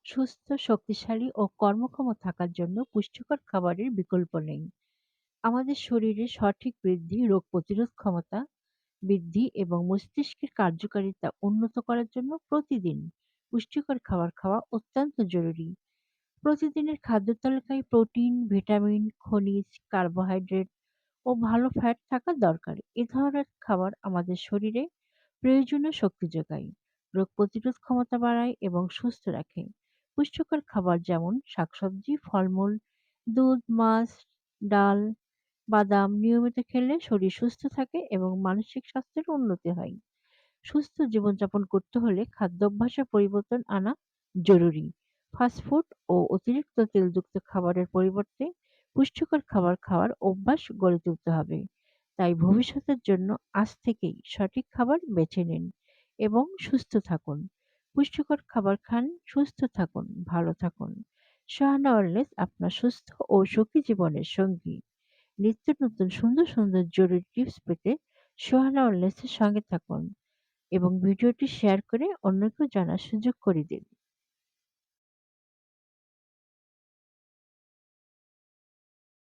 সুস্থ, শক্তিশালী ও কর্মক্ষম থাকার জন্য পুষ্টিকর খাবারের বিকল্প নেই। আমাদের শরীরে সঠিক বৃদ্ধি, রোগ প্রতিরোধ ক্ষমতা বৃদ্ধি এবং মস্তিষ্কের কার্যকারিতা উন্নত করার জন্য প্রতিদিন পুষ্টিকর খাবার খাওয়া অত্যন্ত জরুরি। প্রতিদিনের খাদ্য তালিকায় প্রোটিন, ভিটামিন, খনিজ, কার্বোহাইড্রেট ও ভালো ফ্যাট থাকা দরকার। এ ধরনের খাবার আমাদের শরীরে প্রয়োজনীয় শক্তি যোগায়, রোগ প্রতিরোধ ক্ষমতা বাড়ায় এবং সুস্থ রাখে। পুষ্টিকর খাবার যেমন শাকসবজি, ফলমূল, দুধ, মাছ, ডাল, বাদাম নিয়মিত খেলে শরীর সুস্থ থাকে এবং মানসিক স্বাস্থ্যের উন্নতি হয়। সুস্থ জীবনযাপন করতে হলে খাদ্যাভ্যাসে পরিবর্তন আনা জরুরি। ফাস্টফুড ও অতিরিক্ত তেলযুক্ত খাবারের পরিবর্তে পুষ্টিকর খাবার খাওয়ার অভ্যাস গড়ে তুলতে হবে। তাই ভবিষ্যতের জন্য আজ থেকেই সঠিক খাবার বেছে নিন এবং সুস্থ থাকুন। পুষ্টিকর খাবার খান, সুস্থ থাকুন, ভালো থাকুন। শাহানা ওয়েলনেস আপনার সুস্থ ও সুখী জীবনের সঙ্গী। নিত্য নতুন সুন্দর সুন্দর জরুরি টিপস পেতে শাহানা ওয়েলনেস এর সঙ্গে থাকুন এবং ভিডিওটি শেয়ার করে অন্যকেও জানার সুযোগ করে দিন।